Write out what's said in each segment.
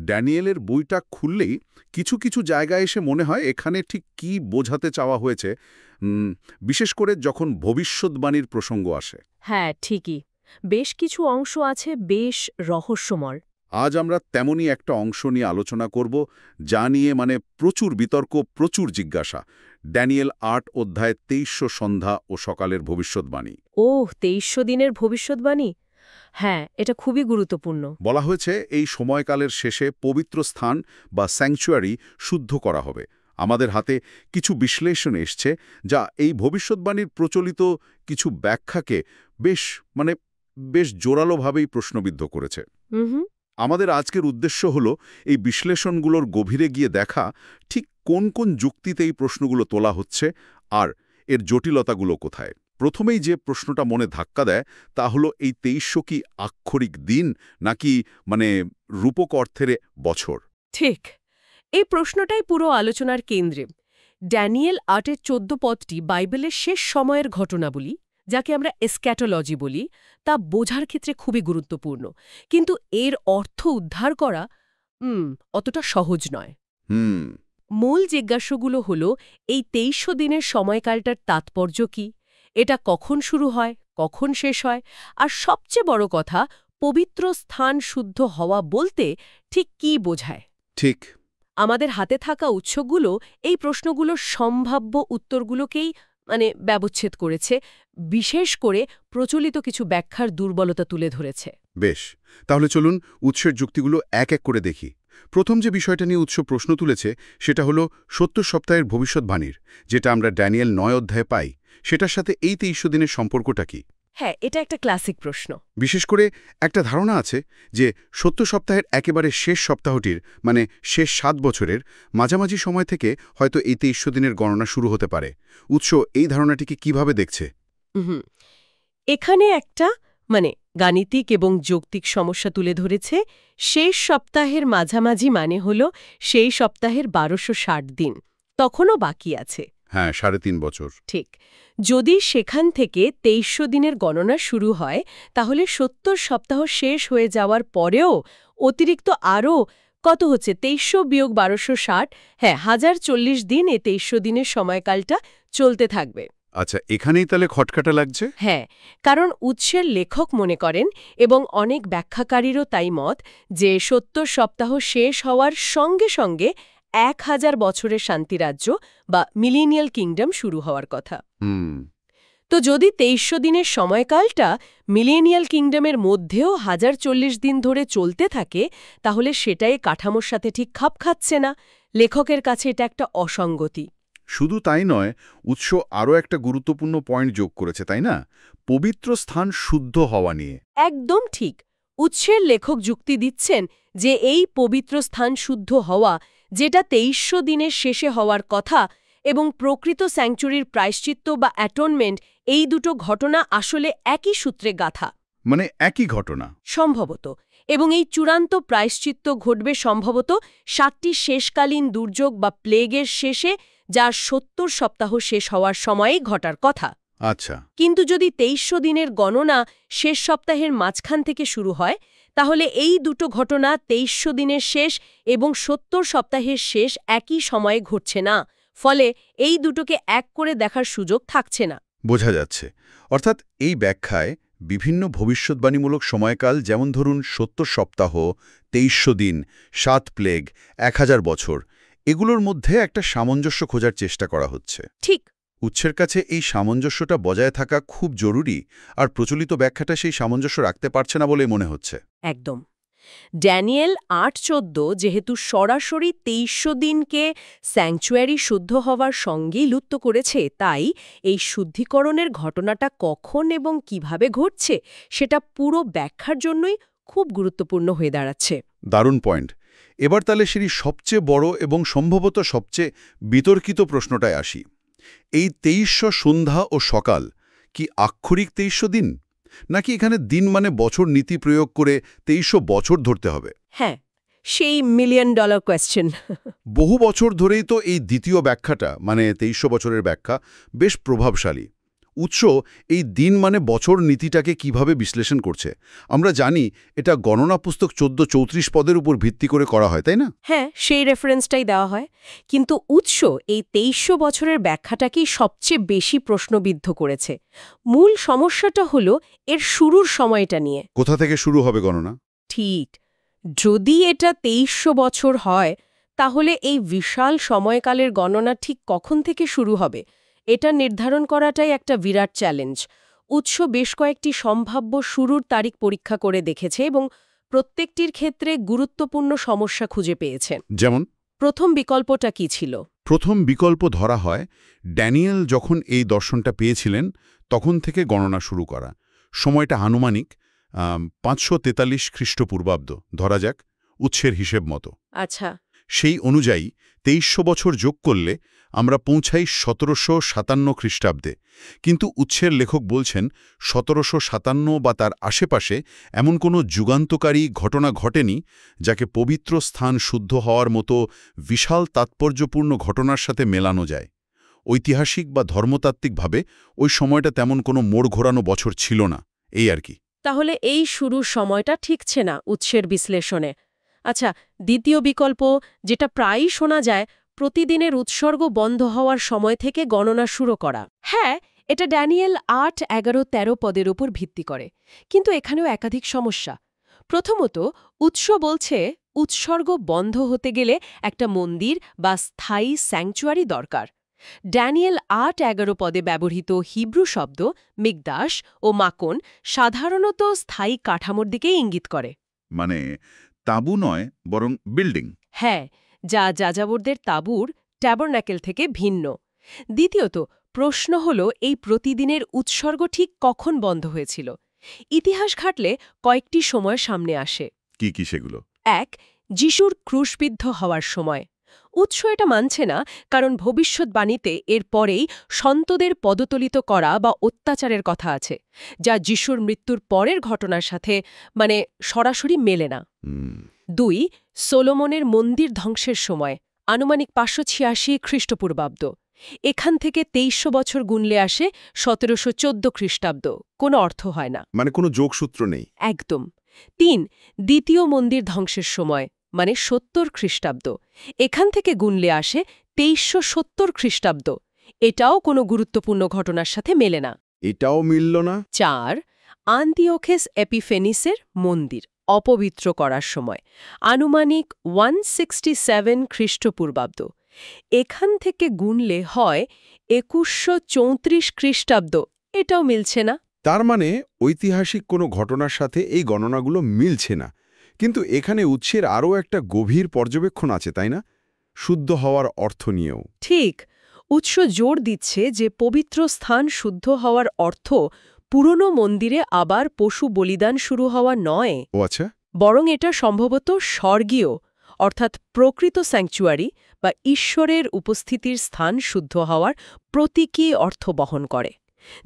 ড্যানিয়েলের বইটা খুললেই কিছু কিছু জায়গায় এসে মনে হয় এখানে ঠিক কি বোঝাতে চাওয়া হয়েছে, বিশেষ করে যখন ভবিষ্যদ্বাণীর প্রসঙ্গ আসে। হ্যাঁ, ঠিকই। বেশ কিছু অংশ আছে বেশ রহস্যময়। আজ আমরা তেমনই একটা অংশ নিয়ে আলোচনা করব, যা নিয়ে প্রচুর বিতর্ক, প্রচুর জিজ্ঞাসা। ড্যানিয়েল ৮ অধ্যায় ২৩০০ সন্ধ্যা ও সকালের ভবিষ্যদ্বাণী। ওহ, ২৩০০ দিনের ভবিষ্যদ্বাণী। হ্যাঁ, এটা খুবই গুরুত্বপূর্ণ। বলা হয়েছে এই সময়কালের শেষে পবিত্র স্থান বা স্যাংচুয়ারি শুদ্ধ করা হবে। আমাদের হাতে কিছু বিশ্লেষণ এসছে যা এই ভবিষ্যদ্বাণীর প্রচলিত কিছু ব্যাখ্যাকে বেশ বেশ জোরালোভাবেই প্রশ্নবিদ্ধ করেছে। হুম। আমাদের আজকের উদ্দেশ্য হলো এই বিশ্লেষণগুলোর গভীরে গিয়ে দেখা ঠিক কোন কোন যুক্তিতে এই প্রশ্নগুলো তোলা হচ্ছে আর এর জটিলতাগুলো কোথায়। প্রথমেই যে প্রশ্নটা মনে ধাক্কা দেয় তা হলো এই ২৩০০ কি আক্ষরিক দিন নাকি রূপক অর্থের বছর। ঠিক, এই প্রশ্নটাই পুরো আলোচনার কেন্দ্রে। ড্যানিয়েল ৮-এর ১৪ পদটি বাইবেলের শেষ সময়ের ঘটনাবলী, যাকে আমরা এসক্যাটোলজি বলি, তা বোঝার ক্ষেত্রে খুবই গুরুত্বপূর্ণ। কিন্তু এর অর্থ উদ্ধার করা অতটা সহজ নয়। মূল জিজ্ঞাসাগুলো হল, এই ২৩০০ দিনের সময়কালটার তাৎপর্য কি, এটা কখন শুরু হয়, কখন শেষ হয়, আর সবচেয়ে বড় কথা, পবিত্র স্থান শুদ্ধ হওয়া বলতে ঠিক কী বোঝায়। ঠিক। আমাদের হাতে থাকা উৎসগুলো এই প্রশ্নগুলোর সম্ভাব্য উত্তরগুলোকেই ব্যবচ্ছেদ করেছে, বিশেষ করে প্রচলিত কিছু ব্যাখ্যার দুর্বলতা তুলে ধরেছে। বেশ, তাহলে চলুন উৎসের যুক্তিগুলো এক এক করে দেখি। প্রথম যে বিষয়টা নিয়ে উৎস প্রশ্ন তুলেছে সেটা হলো ৭০ সপ্তাহের ভবিষ্যদ্বাণীর, যেটা আমরা ড্যানিয়েল ৯ অধ্যায়ে পাই, সেটার সাথে এই ২৩০০ দিনের সম্পর্কটা কি? হ্যাঁ, এটা একটা ক্লাসিক প্রশ্ন। বিশেষ করে একটা ধারণা আছে যে ৭০ সপ্তাহের একেবারে শেষ সপ্তাহটির শেষ ৭ বছরের মাঝামাঝি সময় থেকে হয়তো এই ২৩০০ দিনের গণনা শুরু হতে পারে। উৎস এই ধারণাটিকে কিভাবে দেখছে? এখানে একটা গাণিতিক এবং যৌক্তিক সমস্যা তুলে ধরেছে। শেষ সপ্তাহের মাঝামাঝি হল সেই সপ্তাহের ১২৬০ দিন, তখনও বাকি আছে। হ্যাঁ, ৩.৫ বছর। ঠিক। যদি সেখান থেকে ২৩০০ দিনের গণনা শুরু হয়, তাহলে ৭০ সপ্তাহ শেষ হয়ে যাওয়ার পরেও অতিরিক্ত আরও কত হচ্ছে, ২৩০০ বিয়োগ ১২৬০, হ্যাঁ, ১০৪০ দিন এ ২৩০০ দিনের সময়কালটা চলতে থাকবে। আচ্ছা, এখানেই তাহলে খটকাটা লাগছে। হ্যাঁ, কারণ উৎসের লেখক মনে করেন, এবং অনেক ব্যাখ্যাকারীরও তাই মত, যে ৭০ সপ্তাহ শেষ হওয়ার সঙ্গে সঙ্গে ১,০০০ বছরের শান্তিরাজ্য বা মিলেনিয়াল কিংডম শুরু হওয়ার কথা। তো যদি ২৩০০ দিনের সময়কালটা মিলেনিয়াল কিংডমের মধ্যেও ১০৪০ দিন ধরে চলতে থাকে, তাহলে সেটাই কাঠামোর সাথে ঠিক খাপ খাচ্ছে না। লেখকের কাছে এটা একটা অসঙ্গতি। শুধু তাই নয়, উৎস আরও একটা গুরুত্বপূর্ণ পয়েন্ট যোগ করেছে, তাই না? পবিত্র স্থান শুদ্ধ হওয়া নিয়ে। একদম ঠিক। উৎসের লেখক যুক্তি দিচ্ছেন যে এই পবিত্র স্থান শুদ্ধ হওয়া, যেটা ২৩০০ দিনের শেষে হওয়ার কথা, এবং প্রকৃত স্যাংচুরির প্রায়শ্চিত্ত বা অ্যাটোনমেন্ট, এই দুটো ঘটনা আসলে একই সূত্রে গাঁথা। একই ঘটনা সম্ভবত। এবং এই চূড়ান্ত প্রায়শ্চিত্ত ঘটবে সম্ভবত ৭টি শেষকালীন দুর্যোগ বা প্লেগের শেষে, যা ৭০ সপ্তাহ শেষ হওয়ার সময়েই ঘটার কথা। আচ্ছা। কিন্তু যদি ২৩০০ দিনের গণনা শেষ সপ্তাহের মাঝখান থেকে শুরু হয়, তাহলে এই দুটো ঘটনা ২৩০০ দিনের শেষ এবং ৭০ সপ্তাহের শেষ একই সময়ে ঘটছে না। ফলে এই দুটোকে এক করে দেখার সুযোগ থাকছে না। বোঝা যাচ্ছে। অর্থাৎ এই ব্যাখ্যায় বিভিন্ন ভবিষ্যদ্বাণীমূলক সময়কাল, যেমন ধরুন ৭০ সপ্তাহ, ২৩০০ দিন, ৭ প্লেগ, ১,০০০ বছর, এগুলোর মধ্যে একটা সামঞ্জস্য খোঁজার চেষ্টা করা হচ্ছে। ঠিক। উৎসের কাছে এই সামঞ্জস্যটা বজায় থাকা খুব জরুরি, আর প্রচলিত ব্যাখ্যাটা সেই সামঞ্জস্য রাখতে পারছে না বলে মনে হচ্ছে। একদম। ড্যানিয়েল ৮:১৪ যেহেতু সরাসরি ২৩০০ দিনকে স্যাংচুয়ারি শুদ্ধ হওয়ার সঙ্গেই লুপ্ত করেছে, তাই এই শুদ্ধিকরণের ঘটনাটা কখন এবং কিভাবে ঘটছে সেটা পুরো ব্যাখ্যার জন্যই খুব গুরুত্বপূর্ণ হয়ে দাঁড়াচ্ছে। দারুণ পয়েন্ট। এবার তাহলে সেই সবচেয়ে বড় এবং সম্ভবত সবচেয়ে বিতর্কিত প্রশ্নটায় আসি। এই ২৩০০ সন্ধ্যা ও সকাল কি আক্ষরিক ২৩০০ দিন, নাকি এখানে দিন বছর নীতি প্রয়োগ করে ২৩০০ বছর ধরতে হবে? হ্যাঁ, সেই $1,000,000 কোয়েশ্চেন। বহু বছর ধরেই তো এই দ্বিতীয় ব্যাখ্যাটা ২৩০০ বছরের ব্যাখ্যা বেশ প্রভাবশালী। উৎস এই দিন মানে বছর নীতিটাকে কিভাবে বিশ্লেষণ করছে? আমরা জানি এটা গণনা পুস্তক 1434 পদের উপর ভিত্তি করে করা হয়, তাই না? হ্যাঁ, সেই রেফারেন্সটাই দেওয়া হয়। কিন্তু উৎস এই 2300 বছরের ব্যাখ্যাটাকেই সবচেয়ে বেশি প্রশ্নবিদ্ধ করেছে। মূল সমস্যাটা হলো এর শুরুর সময়টা নিয়ে। কোথা থেকে শুরু হবে গণনা? ঠিক, যদি এটা 2300 বছর হয় তাহলে এই বিশাল সময়কালের গণনা ঠিক কখন থেকে শুরু হবে এটা নির্ধারণ করাটাই একটা বিরাট চ্যালেঞ্জ। উৎস বেশ কয়েকটি সম্ভাব্য শুরুর তারিখ পরীক্ষা করে দেখেছে এবং প্রত্যেকটির ক্ষেত্রে গুরুত্বপূর্ণ সমস্যা খুঁজে পেয়েছেন। যেমন প্রথম বিকল্পটা কি ছিল? প্রথম বিকল্প ধরা হয় ড্যানিয়েল যখন এই দর্শনটা পেয়েছিলেন তখন থেকে গণনা শুরু করা। সময়টা আনুমানিক 543 খ্রিস্টপূর্বাব্দ ধরা যাক, উৎসের হিসেব মতো। আচ্ছা, সেই অনুযায়ী 2300 বছর যোগ করলে আমরা পৌঁছাই 1757 খ্রিস্টাব্দে। কিন্তু উৎসের লেখক বলছেন 1757 বা তার আশেপাশে এমন কোনো যুগান্তকারী ঘটনা ঘটেনি যাকে পবিত্র স্থান শুদ্ধ হওয়ার মতো বিশাল তাৎপর্যপূর্ণ ঘটনার সাথে মেলানো যায়। ঐতিহাসিক বা ধর্মতাত্ত্বিকভাবে ওই সময়টা তেমন কোনো মোড় ঘোরানো বছর ছিল না, এই আর কি। তাহলে এই শুরুর সময়টা ঠিকছে না উৎসের বিশ্লেষণে। আচ্ছা, দ্বিতীয় বিকল্প যেটা প্রায়ই শোনা যায়, প্রতিদিনের উৎসর্গ বন্ধ হওয়ার সময় থেকে গণনা শুরু করা। হ্যাঁ, এটা ড্যানিয়েল 8, 11, 13 পদের উপর ভিত্তি করে, কিন্তু এখানেও একাধিক সমস্যা। প্রথমত, উৎস বলছে উৎসর্গ বন্ধ হতে গেলে একটা মন্দির বা স্থায়ী স্যাংচুয়ারি দরকার। ড্যানিয়েল 8, 11 পদে ব্যবহৃত হিব্রু শব্দ মিকদাশ ও মাকন সাধারণত স্থায়ী কাঠামোর দিকেই ইঙ্গিত করে। মানে তাঁবু নয়, বরং বিল্ডিং। হ্যাঁ, যা যাযাবরদের তাঁবুর ট্যাবরন্যাকেল থেকে ভিন্ন। দ্বিতীয়ত, প্রশ্ন হল এই প্রতিদিনের উৎসর্গ ঠিক কখন বন্ধ হয়েছিল। ইতিহাস ঘাটলে কয়েকটি সময় সামনে আসে। কি কি সেগুলো? 1. যিশুর ক্রুশবিদ্ধ হওয়ার সময়। উৎস এটা মানছে না, কারণ ভবিষ্যৎবাণীতে এর পরেই সন্তদের পদতলিত করা বা অত্যাচারের কথা আছে, যা যিশুর মৃত্যুর পরের ঘটনার সাথে সরাসরি মেলে না। 2. সোলোমনের মন্দির ধ্বংসের সময়, আনুমানিক 586 খ্রিস্টপূর্বাব্দ। এখান থেকে 2300 বছর গুনলে আসে 1714 খ্রিস্টাব্দ। কোনো অর্থ হয় না, মানে কোনো যোগসূত্র নেই। একদম। 3. দ্বিতীয় মন্দির ধ্বংসের সময়, মানে 70 খ্রিস্টাব্দ। এখান থেকে গুনলে আসে 2370 খ্রিস্টাব্দ। এটাও কোনো গুরুত্বপূর্ণ ঘটনার সাথে মেলে না। এটাও মিলল না। 4. আন্তিওখেস এপিফেনিসের মন্দির অপবিত্র করার সময়, আনুমানিক 167 খ্রিস্টপূর্বাব্দ। এখান থেকে গুনলে হয় 2134 খ্রিস্টাব্দ। এটাও মিলছে না। তার মানে ঐতিহাসিক কোনো ঘটনার সাথে এই গণনাগুলো মিলছে না। কিন্তু এখানে উৎসের আরও একটা গভীর পর্যবেক্ষণ আছে, তাই না? শুদ্ধ হওয়ার অর্থ নিয়েও। ঠিক, উৎস জোর দিচ্ছে যে পবিত্র স্থান শুদ্ধ হওয়ার অর্থ পুরনো মন্দিরে আবার পশু বলিদান শুরু হওয়া নয়। ও আচ্ছা। বরং এটা সম্ভবত স্বর্গীয়, অর্থাৎ প্রকৃত স্যাংচুয়ারি বা ঈশ্বরের উপস্থিতির স্থান শুদ্ধ হওয়ার প্রতীকী অর্থ বহন করে,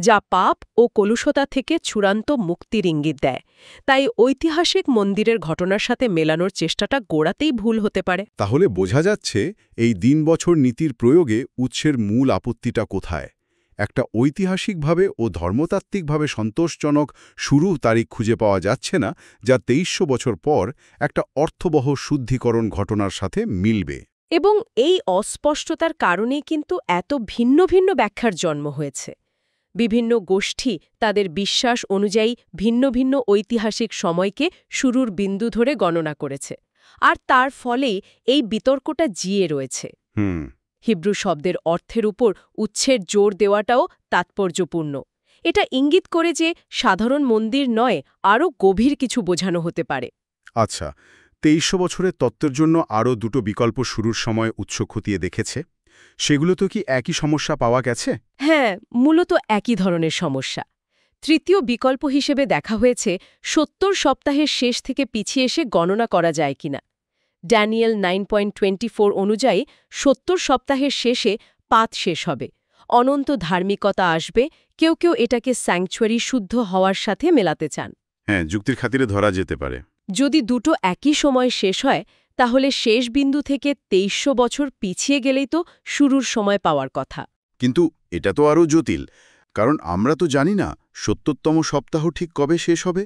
যা পাপ ও কলুষতা থেকে চূড়ান্ত মুক্তির ইঙ্গিত দেয়। তাই ঐতিহাসিক মন্দিরের ঘটনার সাথে মেলানোর চেষ্টাটা গোড়াতেই ভুল হতে পারে। তাহলে বোঝা যাচ্ছে এই দিন বছর নীতির প্রয়োগে উৎসের মূল আপত্তিটা কোথায়। একটা ঐতিহাসিকভাবে ও ধর্মতাত্ত্বিকভাবে সন্তোষজনক শুরু তারিখ খুঁজে পাওয়া যাচ্ছে না, যা 2300 বছর পর একটা অর্থবহ শুদ্ধিকরণ ঘটনার সাথে মিলবে। এবং এই অস্পষ্টতার কারণেই কিন্তু এত ভিন্ন ভিন্ন ব্যাখ্যার জন্ম হয়েছে। বিভিন্ন গোষ্ঠী তাদের বিশ্বাস অনুযায়ী ভিন্ন ভিন্ন ঐতিহাসিক সময়কে শুরুর বিন্দু ধরে গণনা করেছে, আর তার ফলেই এই বিতর্কটা জিয়ে রয়েছে। হিব্রু শব্দের অর্থের উপর উৎসের জোর দেওয়াটাও তাৎপর্যপূর্ণ। এটা ইঙ্গিত করে যে সাধারণ মন্দির নয়, আরও গভীর কিছু বোঝানো হতে পারে। আচ্ছা, 2300 বছরের তত্ত্বের জন্য আরও দুটো বিকল্প শুরুর সময় উৎস খতিয়ে দেখেছে। সেগুলো তো কি একই সমস্যা পাওয়া গেছে? হ্যাঁ, মূলত একই ধরনের সমস্যা। তৃতীয় বিকল্প হিসেবে দেখা হয়েছে 70 সপ্তাহের শেষ থেকে পিছিয়ে এসে গণনা করা যায় কিনা। ড্যানিয়েল 9.24 অনুযায়ী 70 সপ্তাহের শেষে পাত শেষ হবে, অনন্ত ধার্মিকতা আসবে। কেউ কেউ এটাকে স্যাংচুয়ারি শুদ্ধ হওয়ার সাথে মেলাতে চান। হ্যাঁ, যুক্তির খাতিরে ধরা যেতে পারে। যদি দুটো একই সময় শেষ হয়, তাহলে শেষ বিন্দু থেকে 2300 বছর পিছিয়ে গেলেই তো শুরুর সময় পাওয়ার কথা। কিন্তু এটা তো আরও জটিল। কারণ আমরা তো জানি না ৭০তম সপ্তাহ ঠিক কবে শেষ হবে।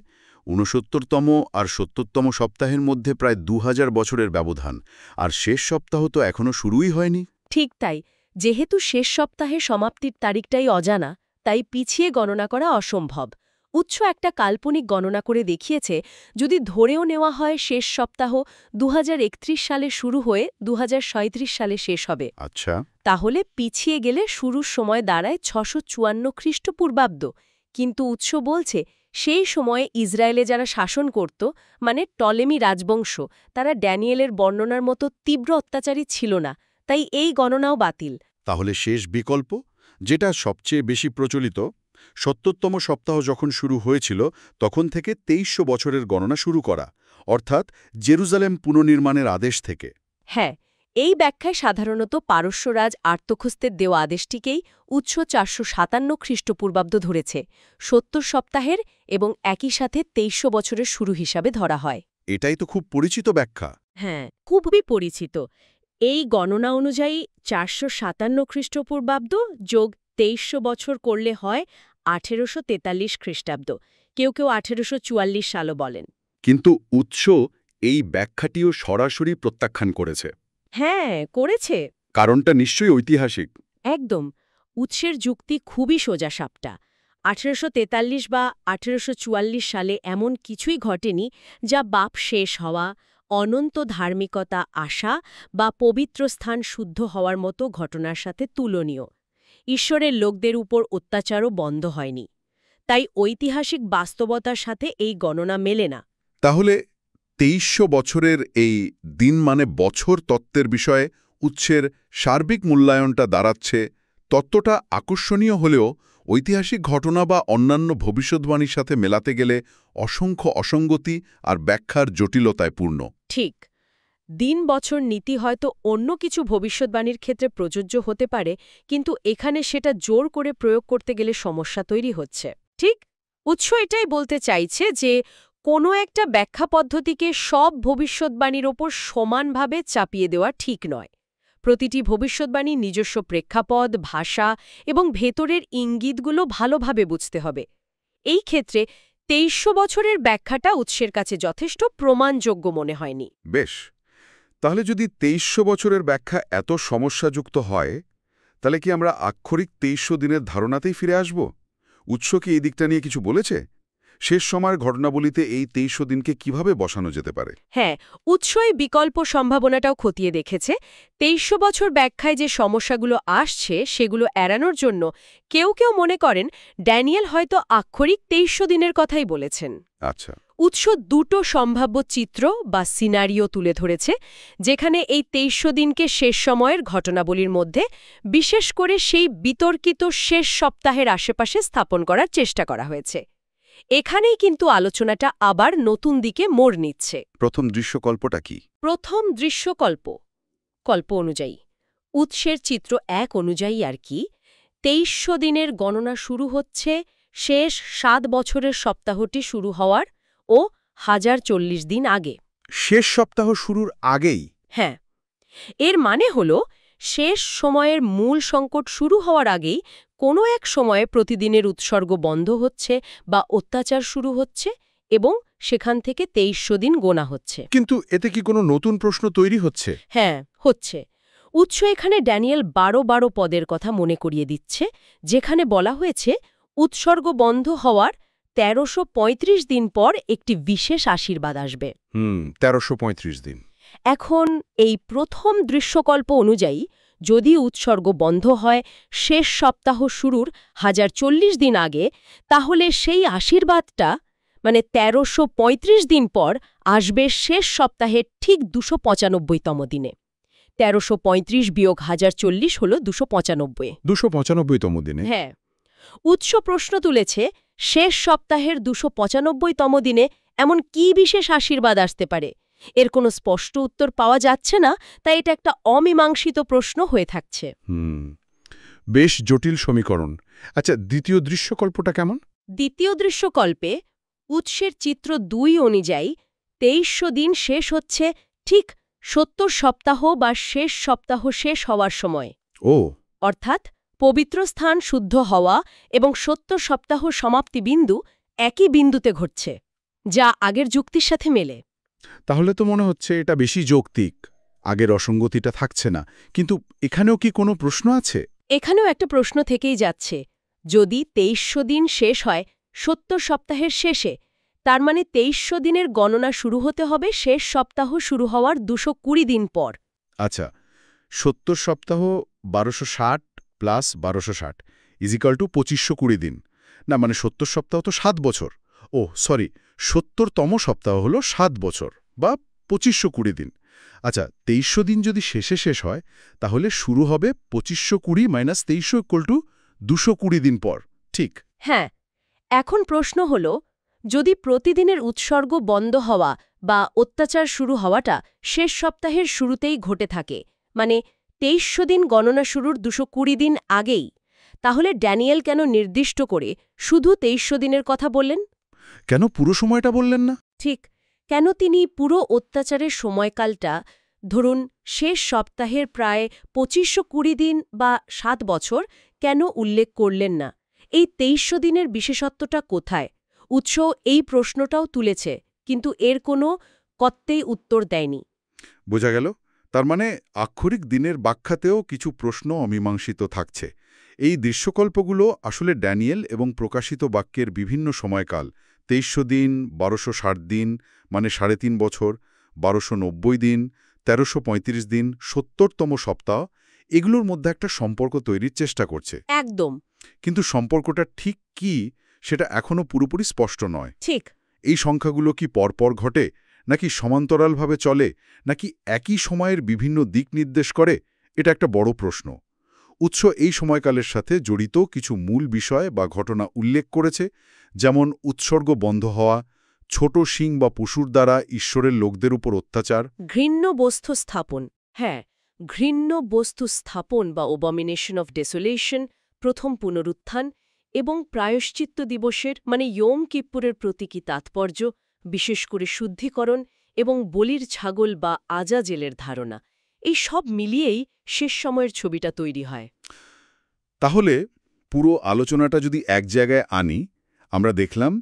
৬৯তম আর ৭০তম সপ্তাহের মধ্যে প্রায় ২০০০ বছরের ব্যবধান, আর শেষ সপ্তাহ তো এখনও শুরুই হয়নি। ঠিক তাই, যেহেতু শেষ সপ্তাহে সমাপ্তির তারিখটাই অজানা, তাই পিছিয়ে গণনা করা অসম্ভব। উৎস একটা কাল্পনিক গণনা করে দেখিয়েছে, যদি ধরেও নেওয়া হয় শেষ সপ্তাহ ২০৩১ সালে শুরু হয়ে ২০৩৭ সালে শেষ হবে, আচ্ছা, তাহলে পিছিয়ে গেলে শুরুর সময় দাঁড়ায় ৬৫৪ খ্রিস্টপূর্বাব্দ। কিন্তু উৎস বলছে, সেই সময়ে ইসরায়েলে যারা শাসন করত, মানে টলেমি রাজবংশ, তারা ড্যানিয়েলের বর্ণনার মতো তীব্র অত্যাচারী ছিল না, তাই এই গণনাও বাতিল। তাহলে শেষ বিকল্প, যেটা সবচেয়ে বেশি প্রচলিত, ৭০তম সপ্তাহ যখন শুরু হয়েছিল তখন থেকে ২৩০০ বছরের গণনা শুরু করা, অর্থাৎ জেরুজালেম পুনর্নির্মাণের আদেশ থেকে। হ্যাঁ, এই ব্যাখ্যায় সাধারণত পারস্যরাজ আর্তখস্তের দেওয়া আদেশটিকেই উৎস ৪৫৭ খ্রিস্টপূর্বাব্দ ধরেছে, ৭০ সপ্তাহের এবং একই সাথে ২৩০০ বছরের শুরু হিসাবে ধরা হয়। এটাই তো খুব পরিচিত ব্যাখ্যা। হ্যাঁ, খুবই পরিচিত। এই গণনা অনুযায়ী ৪৫৭ খ্রিস্টপূর্বাব্দ যোগ ২৩০০ বছর করলে হয় ১৮৪৩ খ্রিস্টাব্দ। কেউ কেউ ১৮৪৪ সালও বলেন। কিন্তু উৎস এই ব্যাখ্যাটিও সরাসরি প্রত্যাখ্যান করেছে। হ্যাঁ, করেছে। কারণটা নিশ্চয়ই ঐতিহাসিক। একদম। উৎসের যুক্তি খুবই সোজাসাপটা। ১৮৪৩ বা ১৮৪৪ সালে এমন কিছুই ঘটেনি যা বাপ শেষ হওয়া, অনন্ত ধার্মিকতা আসা বা পবিত্র স্থান শুদ্ধ হওয়ার মতো ঘটনার সাথে তুলনীয়। ঈশ্বরের লোকদের উপর অত্যাচারও বন্ধ হয়নি। তাই ঐতিহাসিক বাস্তবতার সাথে এই গণনা মেলে না। তাহলে ২৩০০ বছরের এই দিন মানে বছর তত্ত্বের বিষয়ে উৎসের সার্বিক মূল্যায়নটা দাঁড়াচ্ছে, তত্ত্বটা আকর্ষণীয় হলেও ঐতিহাসিক ঘটনা বা অন্যান্য ভবিষ্যদ্বাণীর সাথে মেলাতে গেলে অসংখ্য অসঙ্গতি আর ব্যাখ্যার জটিলতায় পূর্ণ। ঠিক। দিন বছর নীতি হয়তো অন্য কিছু ভবিষ্যদ্বাণীর ক্ষেত্রে প্রযোজ্য হতে পারে, কিন্তু এখানে সেটা জোর করে প্রয়োগ করতে গেলে সমস্যা তৈরি হচ্ছে। ঠিক, উৎস এটাই বলতে চাইছে যে কোনো একটা ব্যাখ্যা পদ্ধতিকে সব ভবিষ্যদ্বাণীর ওপর সমানভাবে চাপিয়ে দেওয়া ঠিক নয়। প্রতিটি ভবিষ্যদ্বাণীর নিজস্ব প্রেক্ষাপট, ভাষা এবং ভেতরের ইঙ্গিতগুলো ভালোভাবে বুঝতে হবে। এই ক্ষেত্রে ২৩০০ বছরের ব্যাখ্যাটা উৎসের কাছে যথেষ্ট প্রমাণযোগ্য মনে হয়নি। বেশ, তাহলে যদি ২৩০০ বছরের ব্যাখ্যা এত সমস্যাযুক্ত হয়, তাহলে কি আমরা আক্ষরিক ২৩০০ দিনের ধারণাতেই ফিরে আসব? উৎস কি এই দিকটা নিয়ে কিছু বলেছে? শেষ সময়ের ঘটনাবলিতে এই ২৩০০ দিনকে কিভাবে বসানো যেতে পারে? হ্যাঁ, উৎসই বিকল্প সম্ভাবনাটাও খতিয়ে দেখেছে। ২৩০০ বছর ব্যাখ্যায় যে সমস্যাগুলো আসছে সেগুলো এড়ানোর জন্য কেউ কেউ মনে করেন ড্যানিয়েল হয়তো আক্ষরিক ২৩০০ দিনের কথাই বলেছেন। আচ্ছা, উৎস দুটো সম্ভাব্য চিত্র বা সিনারিও তুলে ধরেছে, যেখানে এই ২৩০০ দিনকে শেষ সময়ের ঘটনাবলীর মধ্যে, বিশেষ করে সেই বিতর্কিত শেষ সপ্তাহের আশেপাশে স্থাপন করার চেষ্টা করা হয়েছে। এখানেই কিন্তু আলোচনাটা আবার নতুন দিকে মোড় নিচ্ছে। প্রথম দৃশ্যকল্পটা কি? প্রথম দৃশ্যকল্প কল্প অনুযায়ী, উৎসের চিত্র ১ অনুযায়ী আর কি, ২৩০০ দিনের গণনা শুরু হচ্ছে শেষ ৭ বছরের সপ্তাহটি শুরু হওয়ার ও ১০৪০ দিন আগে। শেষ সপ্তাহ শুরুর আগেই? হ্যাঁ, এর মানে হল শেষ সময়ের মূল সংকট শুরু হওয়ার আগেই কোনো এক সময়ে প্রতিদিনের উৎসর্গ বন্ধ হচ্ছে বা অত্যাচার শুরু হচ্ছে এবং সেখান থেকে ২৩০০ দিন গোনা হচ্ছে। কিন্তু এতে কি কোনো নতুন প্রশ্ন তৈরি হচ্ছে? হ্যাঁ, হচ্ছে। উৎস এখানে ড্যানিয়েল ১২ পদের কথা মনে করিয়ে দিচ্ছে, যেখানে বলা হয়েছে উৎসর্গ বন্ধ হওয়ার ১৩৩৫ দিন পর একটি বিশেষ আশীর্বাদ আসবে। ১৩৩৫ দিন। এখন এই প্রথম দৃশ্যকল্প অনুযায়ী যদি উৎসর্গ বন্ধ হয় শেষ সপ্তাহ শুরুর ১০৪০ দিন আগে, তাহলে সেই আশীর্বাদটা মানে ১৩৩৫ দিন পর আসবে শেষ সপ্তাহের ঠিক ২৯৫তম দিনে। ১৩৩৫ বিয়োগ ১০৪০ হল ২৯৫। ২৯৫তম দিনে? হ্যাঁ, উৎস প্রশ্ন তুলেছে শেষ সপ্তাহের ২৯৫তম দিনে এমন কি বিশেষ আশীর্বাদ আসতে পারে। এর কোনো স্পষ্ট উত্তর পাওয়া যাচ্ছে না, তাই এটা একটা অমীমাংসিত প্রশ্ন হয়ে থাকছে। বেশ জটিল সমীকরণ। আচ্ছা, দ্বিতীয় দৃশ্যকল্পটা কেমন? দ্বিতীয় দৃশ্যকল্পে উৎসের চিত্র ২ অনুযায়ী ২৩০০ দিন শেষ হচ্ছে ঠিক ৭০ সপ্তাহ বা শেষ সপ্তাহ শেষ হওয়ার সময়, ও অর্থাৎ পবিত্র স্থান শুদ্ধ হওয়া এবং ৭০ সপ্তাহ সমাপ্তি বিন্দু একই বিন্দুতে ঘটছে, যা আগের যুক্তির সাথে মেলে। তাহলে তো মনে হচ্ছে এটা বেশি যৌক্তিক, আগের অসঙ্গতিটা থাকছে না। কিন্তু এখানেও কি কোনো প্রশ্ন আছে? এখানেও একটা প্রশ্ন থেকেই যাচ্ছে। যদি ২৩০০ দিন শেষ হয় ৭০ সপ্তাহের শেষে, তার মানে ২৩০০ দিনের গণনা শুরু হতে হবে শেষ সপ্তাহ শুরু হওয়ার ২২০ দিন পর। আচ্ছা, ৭০ সপ্তাহ ১২৬০ প্লাস ১২৬০ ইজিক্যাল টু ২৫২০ দিন। না, মানে ৭০ সপ্তাহ তো ৭ বছর। ও সরি, ৭০তম সপ্তাহ হলো ৭ বছর বা ২৫২০ দিন। আচ্ছা, ২৩০০ দিন যদি শেষ হয়, তাহলে শুরু হবে ২৫২০ মাইনাস ২৩০০ ইকুয়াল টু ২২০ দিন পর, ঠিক? হ্যাঁ, এখন প্রশ্ন হল, যদি প্রতিদিনের উৎসর্গ বন্ধ হওয়া বা অত্যাচার শুরু হওয়াটা শেষ সপ্তাহের শুরুতেই ঘটে থাকে, মানে ২৩০০ দিন গণনা শুরুর ২২০ দিন আগেই, তাহলে ড্যানিয়েল কেন নির্দিষ্ট করে শুধু ২৩০০ দিনের কথা বললেন? কেন পুরো সময়টা বললেন না? ঠিক, কেন তিনি পুরো অত্যাচারের সময়কালটা, ধরুন শেষ সপ্তাহের প্রায় ২৫২০ দিন বা ৭ বছর, কেন উল্লেখ করলেন না? এই ২৩০০ দিনের বিশেষত্বটা কোথায়? উৎস এই প্রশ্নটাও তুলেছে, কিন্তু এর কোনো কত্তেই উত্তর দেয়নি। বোঝা গেল। তার মানে আক্ষরিক দিনের ব্যাখ্যাতেও কিছু প্রশ্ন অমীমাংসিত থাকছে। এই দৃশ্যকল্পগুলো আসলে ড্যানিয়েল এবং প্রকাশিত বাক্যের বিভিন্ন সময়কাল, ২৩০০ দিন, ১২৬০ দিন মানে ৩.৫ বছর, ১২৯০ দিন, ১৩৩৫ দিন, ৭০তম সপ্তাহ, এগুলোর মধ্যে একটা সম্পর্ক তৈরির চেষ্টা করছে। একদম কিন্তু সম্পর্কটা ঠিক কি সেটা এখনও পুরোপুরি স্পষ্ট নয়। ঠিক। এই সংখ্যাগুলো কি পরপর ঘটে, নাকি সমান্তরালভাবে চলে, নাকি একই সময়ের বিভিন্ন দিক নির্দেশ করে? এটা একটা বড় প্রশ্ন। উৎস এই সময়কালের সাথে জড়িত কিছু মূল বিষয় বা ঘটনা উল্লেখ করেছে, যেমন উৎসর্গ বন্ধ হওয়া, ছোট শিং বা পশুর দ্বারা ঈশ্বরের লোকদের উপর অত্যাচার, ঘৃণ্য বস্তু স্থাপন। হ্যাঁ, ঘৃণ্য বস্তু স্থাপন বা ওবমিনেশন অফ ডেসোলেশন, প্রথম পুনরুত্থান এবং প্রায়শ্চিত্ত দিবসের মানে ইয়ম কিপ্পুরের প্রতীকী তাৎপর্য, বিশেষ করে শুদ্ধিকরণ এবং বলির ছাগল বা আজাজেলের ধারণা, এই সব মিলিয়েই শেষ সময়ের ছবিটা তৈরি হয়। তাহলে পুরো আলোচনাটা যদি এক জায়গায় আনি, আমরা দেখলাম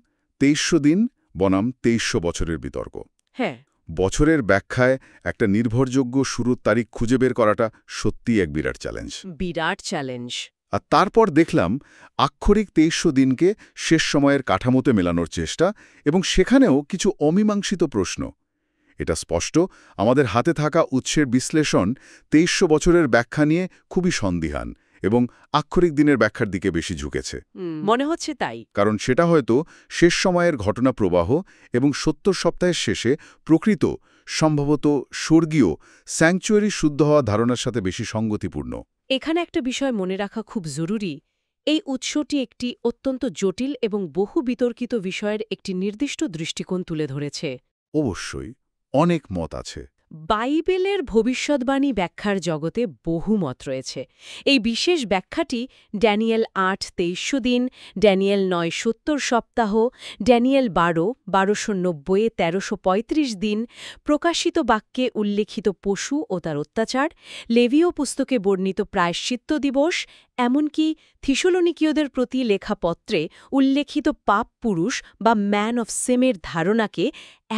২৩০০ দিন বনাম ২৩০০ বছরের বিতর্ক। হ্যাঁ, বছরের ব্যাখ্যায় একটা নির্ভরযোগ্য শুরুর তারিখ খুঁজে বের করাটা সত্যিই এক বিরাট চ্যালেঞ্জ। বিরাট চ্যালেঞ্জ। আর তারপর দেখলাম আক্ষরিক ২৩০০ দিনকে শেষ সময়ের কাঠামোতে মেলানোর চেষ্টা, এবং সেখানেও কিছু অমীমাংসিত প্রশ্ন। এটা স্পষ্ট, আমাদের হাতে থাকা উৎসের বিশ্লেষণ ২৩০০ বছরের ব্যাখ্যা নিয়ে খুবই সন্দিহান এবং আক্ষরিক দিনের ব্যাখ্যার দিকে বেশি ঝুঁকেছে। মনে হচ্ছে তাই। কারণ সেটা হয়তো শেষ সময়ের ঘটনা প্রবাহ এবং ৭০ সপ্তাহের শেষে প্রকৃত, সম্ভবত স্বর্গীয় স্যাংচুয়ারি শুদ্ধ হওয়া ধারণার সাথে বেশি সঙ্গতিপূর্ণ। এখানে একটা বিষয় মনে রাখা খুব জরুরি। এই উৎসটি একটি অত্যন্ত জটিল এবং বহু বিতর্কিত বিষয়ের একটি নির্দিষ্ট দৃষ্টিকোণ তুলে ধরেছে। অবশ্যই অনেক মত আছে। বাইবেলের ভবিষ্যদ্বাণী ব্যাখ্যার জগতে বহু মত রয়েছে। এই বিশেষ ব্যাখ্যাটি ড্যানিয়েল ৮-২৩০০ দিন, ড্যানিয়েল ৯-৭০ সপ্তাহ, ড্যানিয়েল ১২-১২৯০-১৩৩৫ দিন, প্রকাশিত বাক্যে উল্লেখিত পশু ও তার অত্যাচার, লেভীয় পুস্তকে বর্ণিত প্রায়শ্চিত্ত দিবস, এমনকি থিসলনিকীয়দের প্রতি লেখা পত্রে উল্লেখিত পাপ পুরুষ বা ম্যান অফ সেমের ধারণাকে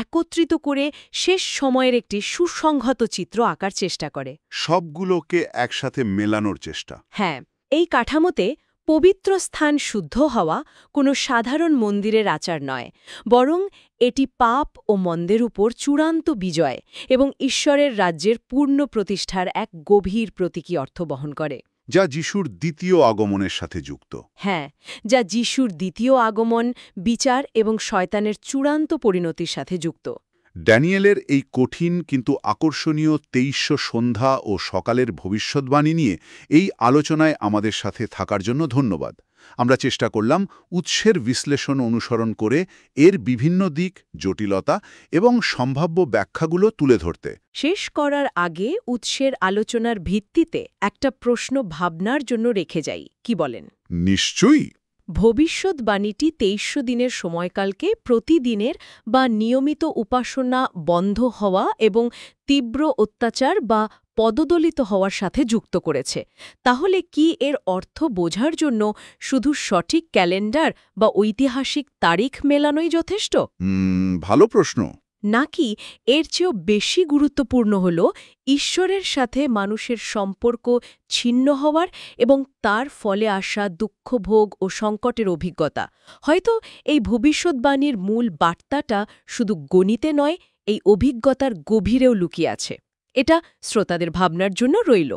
একত্রিত করে শেষ সময়ের একটি সুসংহত চিত্র আঁকার চেষ্টা করে। সবগুলোকে একসাথে মেলানোর চেষ্টা। হ্যাঁ, এই কাঠামোতে পবিত্র স্থান শুদ্ধ হওয়া কোনো সাধারণ মন্দিরের আচার নয়, বরং এটি পাপ ও মন্দের উপর চূড়ান্ত বিজয় এবং ঈশ্বরের রাজ্যের পূর্ণ প্রতিষ্ঠার এক গভীর প্রতীকী অর্থ বহন করে, যা যিশুর দ্বিতীয় আগমনের সাথে যুক্ত। হ্যাঁ, যা যিশুর দ্বিতীয় আগমন, বিচার এবং শয়তানের চূড়ান্ত পরিণতির সাথে যুক্ত। ড্যানিয়েলের এই কঠিন কিন্তু আকর্ষণীয় ২৩০০ সন্ধ্যা ও সকালের ভবিষ্যদ্বাণী নিয়ে এই আলোচনায় আমাদের সাথে থাকার জন্য ধন্যবাদ। আমরা চেষ্টা করলাম উৎসের বিশ্লেষণ অনুসরণ করে এর বিভিন্ন দিক, জটিলতা এবং সম্ভাব্য ব্যাখ্যাগুলো তুলে ধরতে। শেষ করার আগে উৎসের আলোচনার ভিত্তিতে একটা প্রশ্ন ভাবনার জন্য রেখে যাই, কি বলেন? নিশ্চয়ই। ভবিষ্যৎবাণীটি ২৩০০ দিনের সময়কালকে প্রতিদিনের বা নিয়মিত উপাসনা বন্ধ হওয়া এবং তীব্র অত্যাচার বা পদদলিত হওয়ার সাথে যুক্ত করেছে। তাহলে কি এর অর্থ বোঝার জন্য শুধু সঠিক ক্যালেন্ডার বা ঐতিহাসিক তারিখ মেলানোই যথেষ্ট? ভালো প্রশ্ন। নাকি এর চেয়েও বেশি গুরুত্বপূর্ণ হল ঈশ্বরের সাথে মানুষের সম্পর্ক ছিন্ন হওয়ার এবং তার ফলে আসা দুঃখভোগ ও সংকটের অভিজ্ঞতা? হয়তো এই ভবিষ্যৎবাণীর মূল বার্তাটা শুধু গণিতে নয়, এই অভিজ্ঞতার গভীরেও লুকিয়ে আছে। এটা শ্রোতাদের ভাবনার জন্য রইল।